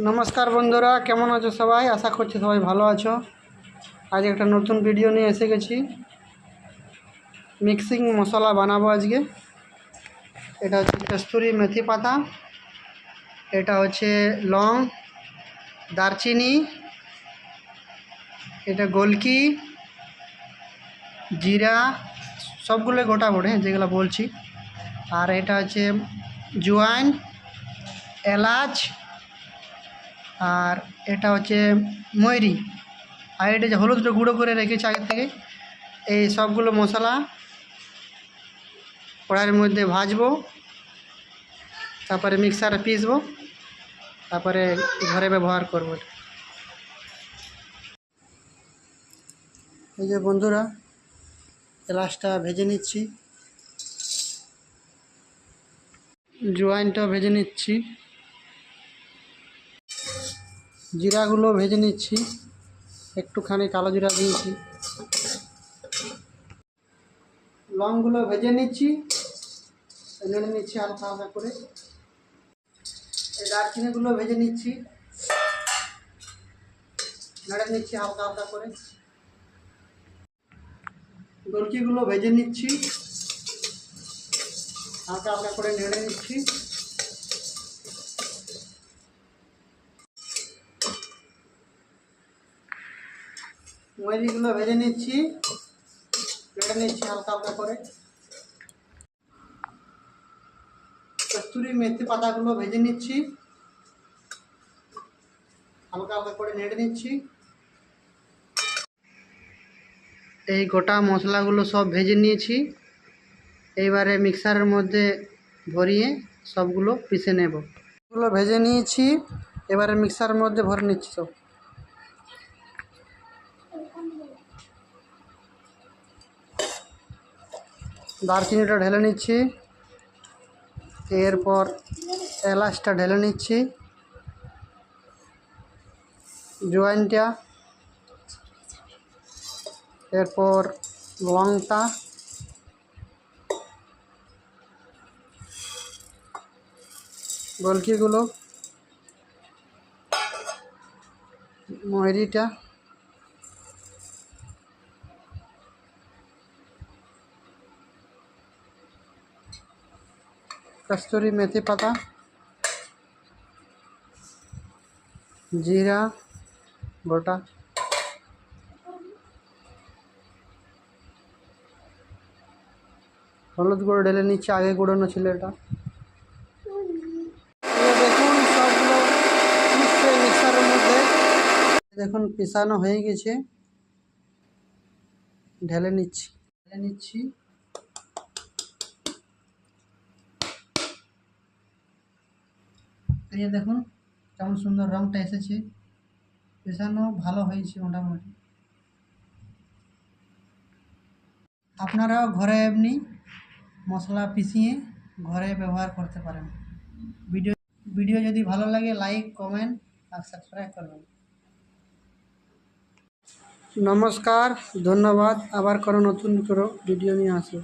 নমস্কার বন্ধুরা, কেমন আছো সবাই? আশা করছি সবাই ভালো আছো। আজ একটা নতুন ভিডিও নিয়ে এসে গেছি। মিক্সিং মশলা বানাবো আজকে। এটা হচ্ছে কস্তুরি মেথি পাতা, এটা হচ্ছে লং, দারচিনি, এটা গোলকি, জিরা, সবগুলো গোটা গোটে যেগুলো বলছি। আর এটা হচ্ছে জোয়াইন, এলাচ, আর এটা হচ্ছে ময়রি, আর এটা যে হলুদটা গুঁড়ো করে রেখেছি আগে থেকে। এই সবগুলো মশলা কড়াইয়ের মধ্যে ভাজবো, তারপরে মিক্সারে পিসবো, তারপরে ঘরে ব্যবহার করবো। এই যে বন্ধুরা, এলাচটা ভেজে নিচ্ছি, জোয়াইনটাও ভেজে নিচ্ছি, জিরাগুলো ভেজে নিচ্ছি, একটুখানি কালো জিরা দিয়েছি, লংগুলো ভেজে নিচ্ছি, নেড়ে নিচ্ছি হালকা হালকা করে। এই দারচিনিগুলো ভেজে নিচ্ছি, নেড়ে নিচ্ছি হালকা হালকা করে। গোলকিগুলো ভেজে নিচ্ছি, হালকা হালকা করে নেড়ে নিচ্ছি। ময়রিগুলো ভেজে নিচ্ছি, নেড়ে নিচ্ছি হালকা হালকা করে। কস্তুরি মেথি পাতাগুলো ভেজে নিচ্ছি, হালকা হালকা করে নেড়ে নিচ্ছি। এই গোটা মশলাগুলো সব ভেজে নিয়েছি, এইবারে মিক্সারের মধ্যে ভরিয়ে সবগুলো পিষে নেব। এগুলো ভেজে নিয়েছি, এবারে মিক্সারের মধ্যে ভরে নিচ্ছি সব। দারচিনিটা ঢেলে নিচ্ছি, এরপর এলাচটা ঢেলে নিচ্ছি, জোয়াইনটা, এরপর লংটা, গোলকিগুলো, ময়রিটা, কস্তুরি মেথি পাতা, জিরা গোটা, হলুদ গুঁড়ো ঢেলে নিচ্ছে, আগে গুঁড়োনো ছিল এটা। দেখুন সবগুলো মিশছে মিক্সারের মধ্যে। দেখুন পিষানো হয়ে গেছে, ঢেলে নিচ্ছি। এই দেখুন কেমন সুন্দর রংটা এসেছে, পিষানো ভালো হয়েছে মোটামুটি। আপনারাও ঘরে এমনি মশলা পিষিয়ে ঘরে ব্যবহার করতে পারেন। ভিডিও যদি ভালো লাগে লাইক, কমেন্ট আর সাবস্ক্রাইব করবেন। নমস্কার, ধন্যবাদ। আবার কোনো নতুন ভিডিও নিয়ে আসবো।